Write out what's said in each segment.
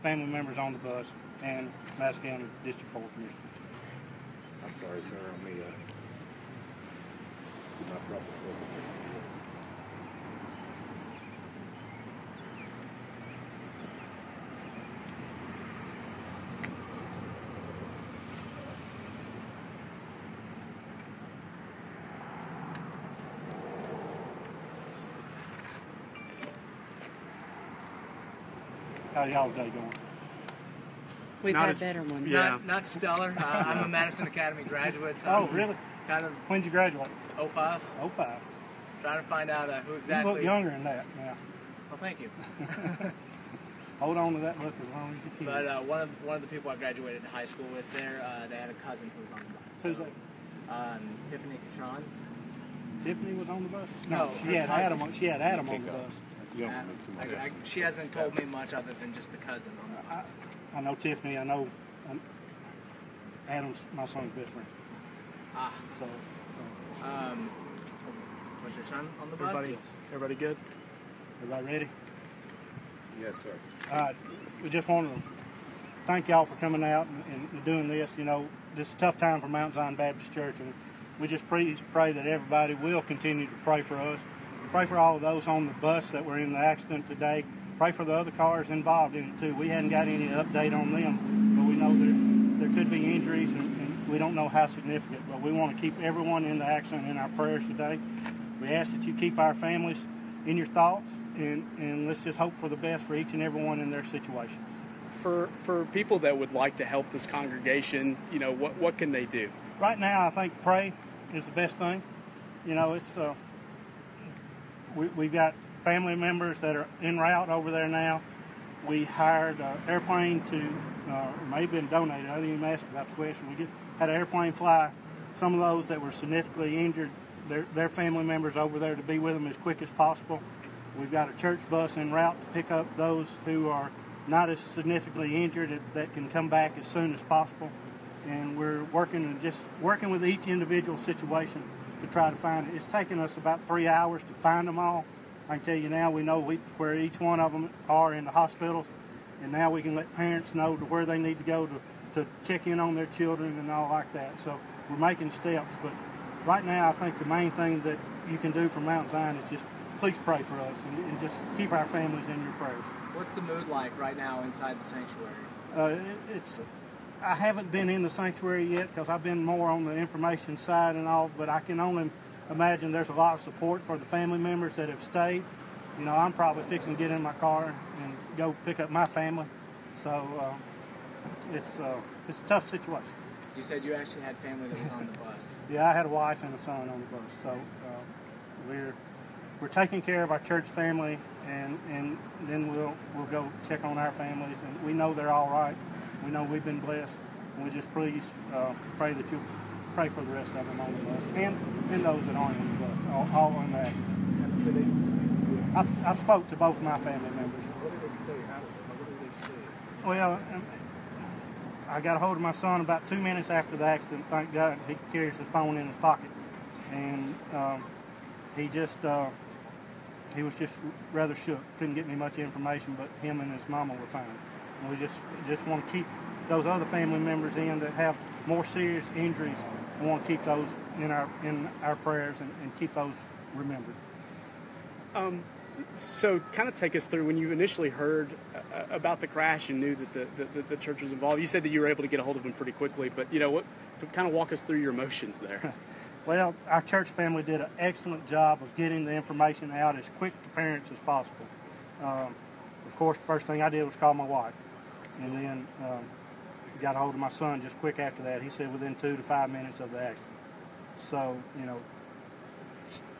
family members on the bus, and Madison County District 4 Commissioner. I'm sorry, sir. On me, my proper focus. How's y'all's day going? We've had better ones. Yeah. Not stellar. I'm a Madison Academy graduate. So Oh, really? Kind of. When'd you graduate? 05. 05. Trying to find out who exactly. You look younger than that now. Well, thank you. Hold on to that look as long as you can. But one of the people I graduated high school with there, they had a cousin who was on the bus. Who's that? Tiffany Catron. Tiffany was on the bus? No, she had Adam. She had Adam on the bus. She hasn't told me much other than just the cousin on the bus. I know Tiffany. I know Adam's my son's best friend. Ah. So. Was your son on the bus? Everybody good? Everybody ready? Yes, sir. We just want to thank y'all for coming out and doing this. You know, this is a tough time for Mount Zion Baptist Church, and we just pray that everybody will continue to pray for us. Pray for all of those on the bus that were in the accident today. Pray for the other cars involved in it too. We hadn't got any update on them, but we know there could be injuries, and we don't know how significant. But we want to keep everyone in the accident in our prayers today. We ask that you keep our families in your thoughts, and let's just hope for the best for each and every one in their situations. For people that would like to help this congregation, you know, what can they do? Right now, I think pray is the best thing. You know, we've got family members that are en route over there now. We hired an airplane to, it may have been donated. I didn't even ask about the question. We had an airplane fly some of those that were significantly injured, their family members over there to be with them as quick as possible. We've got a church bus en route to pick up those who are not as significantly injured that can come back as soon as possible. And we're working with each individual situation to try to find it. It's taken us about 3 hours to find them all. I can tell you now we know where each one of them are in the hospitals, and now we can let parents know to where they need to go to check in on their children and all like that. So we're making steps, but right now I think the main thing that you can do for Mount Zion is just please pray for us and just keep our families in your prayers. What's the mood like right now inside the sanctuary? I haven't been in the sanctuary yet because I've been more on the information side and all, but I can only imagine there's a lot of support for the family members that have stayed. You know, I'm probably fixing to get in my car and go pick up my family. So it's a tough situation. You said you actually had family that was on the bus. Yeah, I had a wife and a son on the bus. So we're taking care of our church family, and then we'll go check on our families, and we know they're all right. We know we've been blessed, and we just please pray that you pray for the rest of them on the bus and those that aren't on the bus, all on the accident. I've spoke to both my family members. What did they say? What did they say? Well, I got a hold of my son about 2 minutes after the accident. Thank God he carries his phone in his pocket, and he was just rather shook. Couldn't get me much information, but him and his mama were fine. And we just want to keep those other family members in that have more serious injuries. We want to keep those in our prayers and keep those remembered. So kind of take us through when you initially heard about the crash and knew that the church was involved. You said that you were able to get a hold of them pretty quickly, but kind of walk us through your emotions there. Well, our church family did an excellent job of getting the information out as quick to parents as possible. Of course, the first thing I did was call my wife, and then got a hold of my son just quick after that. He said within 2 to 5 minutes of the accident. So,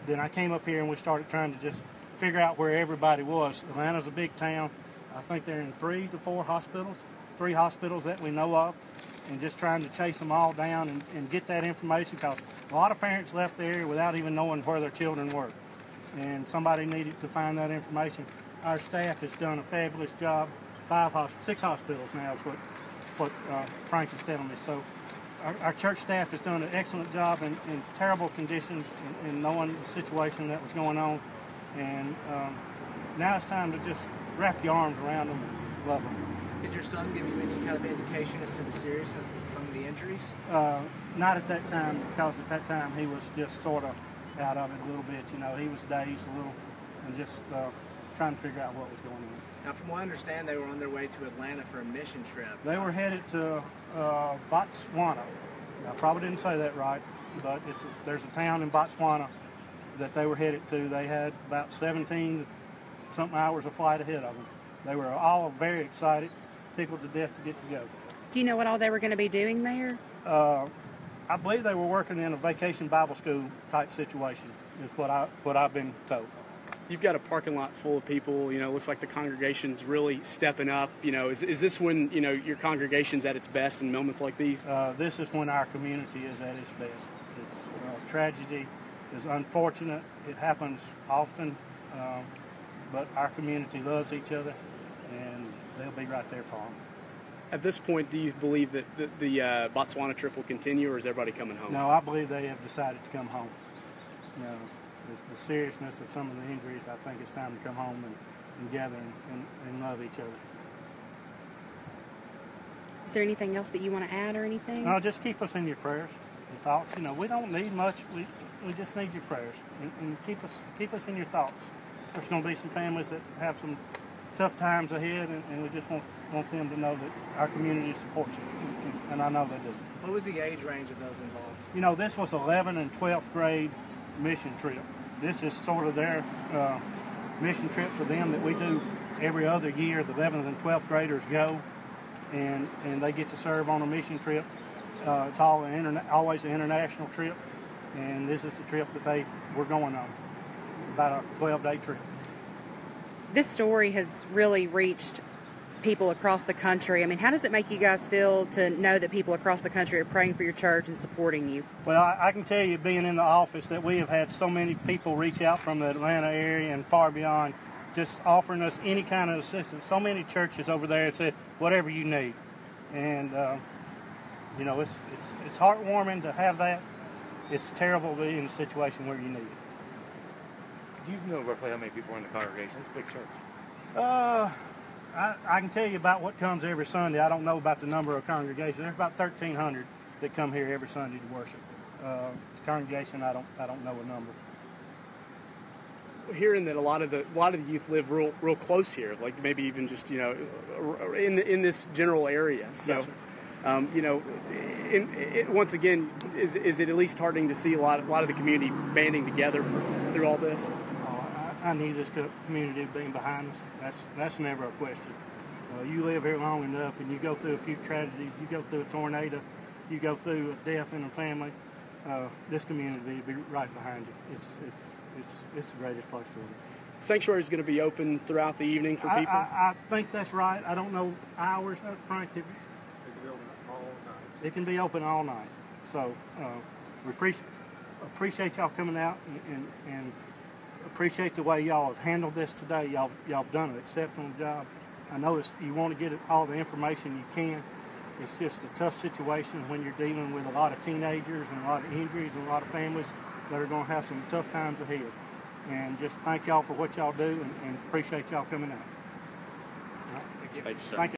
then I came up here and we started trying to just figure out where everybody was. Atlanta's a big town. I think they're in 3 to 4 hospitals, 3 hospitals that we know of, and just trying to chase them all down and get that information, because a lot of parents left the area without even knowing where their children were, and somebody needed to find that information. Our staff has done a fabulous job. 6 hospitals now is what Frank is telling me. So our church staff has done an excellent job in terrible conditions in knowing the situation that was going on, and now it's time to just wrap your arms around them and love them. Did your son give you any kind of indication as to the seriousness of some of the injuries? Not at that time, because at that time he was just sort of out of it a little bit. You know, he was dazed a little and just trying to figure out what was going on. Now, from what I understand, they were on their way to Atlanta for a mission trip. They were headed to Botswana. I probably didn't say that right, but there's a town in Botswana that they were headed to. They had about 17-something hours of flight ahead of them. They were all very excited, tickled to death to get to go. Do you know what all they were going to be doing there? I believe they were working in a vacation Bible school type situation, is what I've been told. You've got a parking lot full of people. You know, looks like the congregation's really stepping up. You know, is this when, you know, your congregation's at its best in moments like these? This is when our community is at its best. It's tragedy is unfortunate. It happens often, but our community loves each other, and they'll be right there for them. At this point, do you believe that the Botswana trip will continue, or is everybody coming home? No, I believe they have decided to come home. You know, the seriousness of some of the injuries, I think it's time to come home and gather and love each other. Is there anything else that you want to add or anything? No, just keep us in your prayers and thoughts. You know, we don't need much. We just need your prayers, and keep us in your thoughts. There's going to be some families that have some tough times ahead, and we just want them to know that our community supports them, and I know they do. What was the age range of those involved? You know, this was 11th and 12th grade mission trip. This is sort of their mission trip for them that we do every other year. The 11th and 12th graders go, and they get to serve on a mission trip. It's always an international trip, and this is the trip that we're going on, about a 12-day trip. This story has really reached people across the country. I mean, how does it make you guys feel to know that people across the country are praying for your church and supporting you? Well, I can tell you, being in the office, that we have had so many people reach out from the Atlanta area and far beyond, just offering us any kind of assistance. So many churches over there that said, whatever you need. And, you know, it's heartwarming to have that. It's terrible to be in a situation where you need it. Do you know roughly how many people are in the congregation? It's a big church. I can tell you about what comes every Sunday. I don't know about the number of congregations. There's about 1,300 that come here every Sunday to worship. The congregation, I don't know a number. Hearing that a lot of the youth live real close here, like maybe even just, you know, in this general area. So, Yes, you know, once again, is it at least heartening to see a lot of the community banding together through all this? I knew this community being behind us. That's never a question. You live here long enough, and you go through a few tragedies. You go through a tornado. You go through a death in a family. This community will be right behind you. It's the greatest place to live. Sanctuary is going to be open throughout the evening for people? I think that's right. I don't know hours, Frank. It can be open all night. It can be open all night. So we appreciate y'all coming out and appreciate the way y'all have handled this today. Y'all done an exceptional job. I know you want to get all the information you can. It's just a tough situation when you're dealing with a lot of teenagers and a lot of injuries and a lot of families that are going to have some tough times ahead. And just thank y'all for what y'all do, and appreciate y'all coming out. Thank you. Thank you, sir. Thank you.